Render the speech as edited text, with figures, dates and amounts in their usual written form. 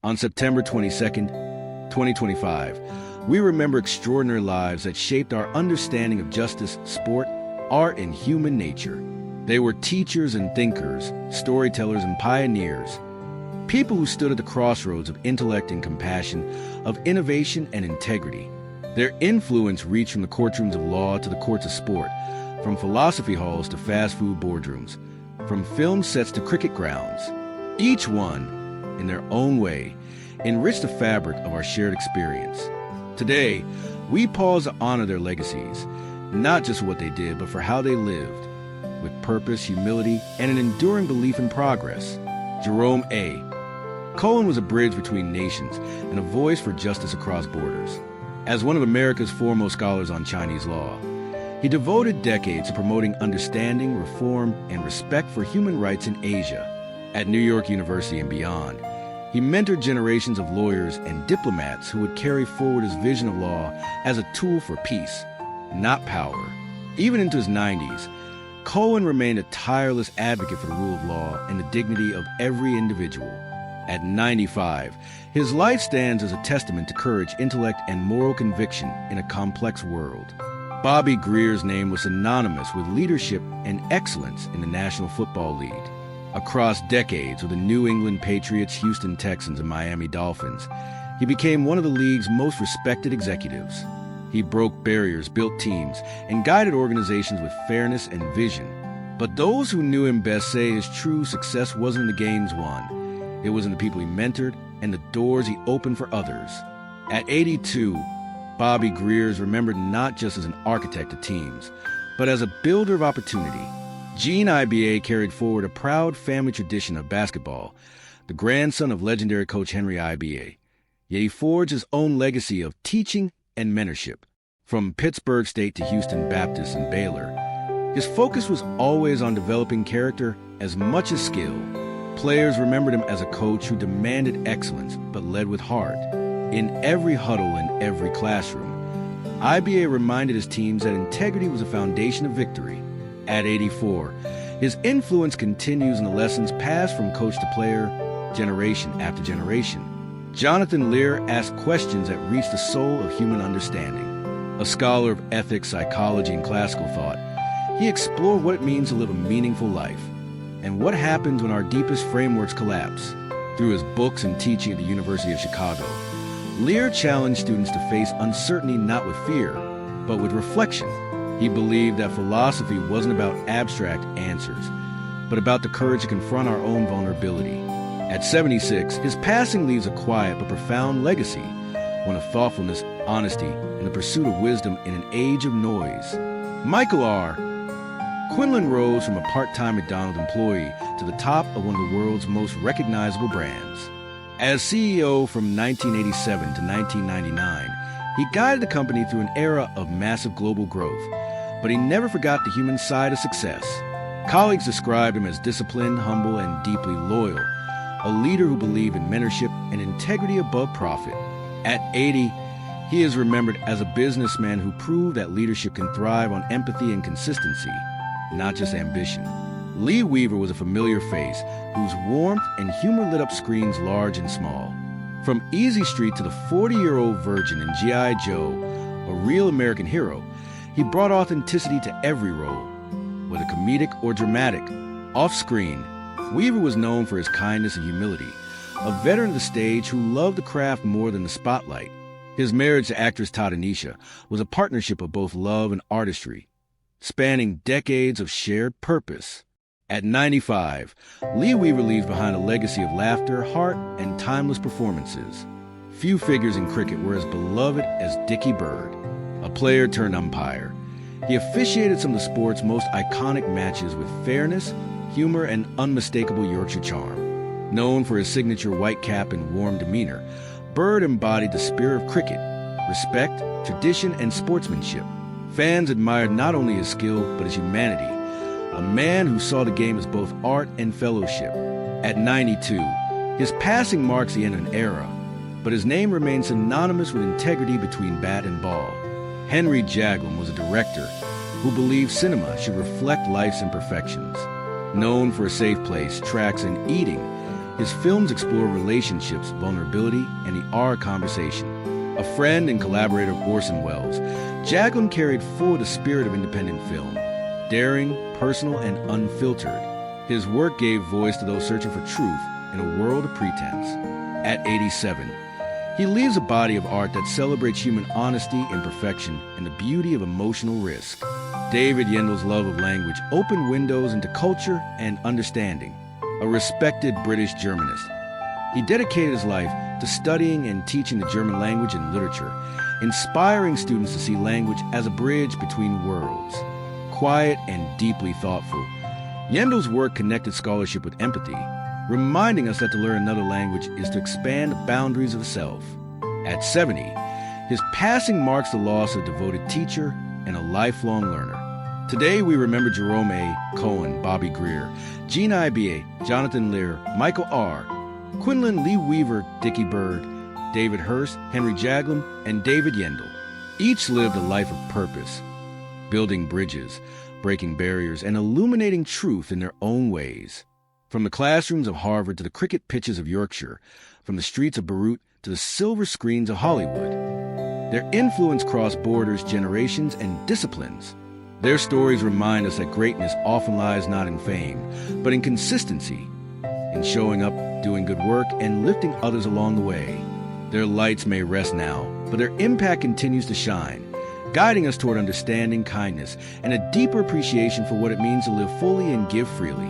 On September 22nd, 2025, we remember extraordinary lives that shaped our understanding of justice, sport, art, and human nature. They were teachers and thinkers, storytellers and pioneers, people who stood at the crossroads of intellect and compassion, of innovation and integrity. Their influence reached from the courtrooms of law to the courts of sport, from philosophy halls to fast food boardrooms, from film sets to cricket grounds. Each one, in their own way, enriched the fabric of our shared experience. Today, we pause to honor their legacies, not just for what they did, but for how they lived, with purpose, humility, and an enduring belief in progress. Jerome A. Cohen was a bridge between nations and a voice for justice across borders. As one of America's foremost scholars on Chinese law, he devoted decades to promoting understanding, reform, and respect for human rights in Asia. At New York University and beyond, he mentored generations of lawyers and diplomats who would carry forward his vision of law as a tool for peace, not power. Even into his 90s, Cohen remained a tireless advocate for the rule of law and the dignity of every individual. At 95, his life stands as a testament to courage, intellect, and moral conviction in a complex world. Bobby Grier's name was synonymous with leadership and excellence in the National Football League. Across decades with the New England Patriots, Houston Texans, and Miami Dolphins, he became one of the league's most respected executives. He broke barriers, built teams, and guided organizations with fairness and vision. But those who knew him best say his true success wasn't in the games won. It was in the people he mentored and the doors he opened for others. At 82, Bobby Grier is remembered not just as an architect of teams, but as a builder of opportunity. Gene IBA carried forward a proud family tradition of basketball, the grandson of legendary coach Henry IBA. Yet he forged his own legacy of teaching and mentorship. From Pittsburgh State to Houston Baptist and Baylor, his focus was always on developing character as much as skill. Players remembered him as a coach who demanded excellence but led with heart. In every huddle and every classroom, IBA reminded his teams that integrity was a foundation of victory. At 84, his influence continues in the lessons passed from coach to player, generation after generation. Jonathan Lear asked questions that reached the soul of human understanding. A scholar of ethics, psychology, and classical thought, he explored what it means to live a meaningful life and what happens when our deepest frameworks collapse. Through his books and teaching at the University of Chicago, Lear challenged students to face uncertainty not with fear, but with reflection. He believed that philosophy wasn't about abstract answers, but about the courage to confront our own vulnerability. At 76, his passing leaves a quiet but profound legacy, one of thoughtfulness, honesty, and the pursuit of wisdom in an age of noise. Michael R. Quinlan rose from a part-time McDonald's employee to the top of one of the world's most recognizable brands. As CEO from 1987 to 1999, he guided the company through an era of massive global growth, but he never forgot the human side of success. Colleagues described him as disciplined, humble, and deeply loyal, a leader who believed in mentorship and integrity above profit. At 80, he is remembered as a businessman who proved that leadership can thrive on empathy and consistency, not just ambition. Lee Weaver was a familiar face whose warmth and humor lit up screens large and small. From Easy Street to the 40-year-old virgin in G.I. Joe, a real American hero, he brought authenticity to every role. Whether comedic or dramatic, off-screen, Weaver was known for his kindness and humility, a veteran of the stage who loved the craft more than the spotlight. His marriage to actress Tanisha was a partnership of both love and artistry, spanning decades of shared purpose. At 95, Lee Weaver leaves behind a legacy of laughter, heart, and timeless performances. Few figures in cricket were as beloved as Dickie Bird, a player turned umpire. He officiated some of the sport's most iconic matches with fairness, humor, and unmistakable Yorkshire charm. Known for his signature white cap and warm demeanor, Bird embodied the spirit of cricket, respect, tradition, and sportsmanship. Fans admired not only his skill, but his humanity, a man who saw the game as both art and fellowship. At 92, his passing marks the end of an era, but his name remains synonymous with integrity between bat and ball. Henry Jaglom was a director who believed cinema should reflect life's imperfections. Known for A Safe Place, Tracks, and Eating, His films explore relationships, vulnerability, and the art of conversation. A friend and collaborator of Orson Welles, Jaglom carried forward the spirit of independent film, daring, personal, and unfiltered. His work gave voice to those searching for truth in a world of pretense. At 87, he leaves a body of art that celebrates human honesty, imperfection, and the beauty of emotional risk. David Yendel's love of language opened windows into culture and understanding. A respected British Germanist, he dedicated his life to studying and teaching the German language and literature, inspiring students to see language as a bridge between worlds. Quiet and deeply thoughtful, Yendel's work connected scholarship with empathy, reminding us that to learn another language is to expand the boundaries of the self. At 70, his passing marks the loss of a devoted teacher and a lifelong learner. Today, we remember Jerome A., Cohen, Bobby Grier, Jean I.B.A., Jonathan Lear, Michael R., Quinlan Lee Weaver, Dickie Bird, David Hurst, Henry Jaglom, and David Yendel. Each lived a life of purpose, building bridges, breaking barriers, and illuminating truth in their own ways. From the classrooms of Harvard to the cricket pitches of Yorkshire, from the streets of Beirut to the silver screens of Hollywood, their influence crossed borders, generations, and disciplines. Their stories remind us that greatness often lies not in fame, but in consistency, in showing up, doing good work, and lifting others along the way. Their lights may rest now, but their impact continues to shine, guiding us toward understanding, kindness, and a deeper appreciation for what it means to live fully and give freely.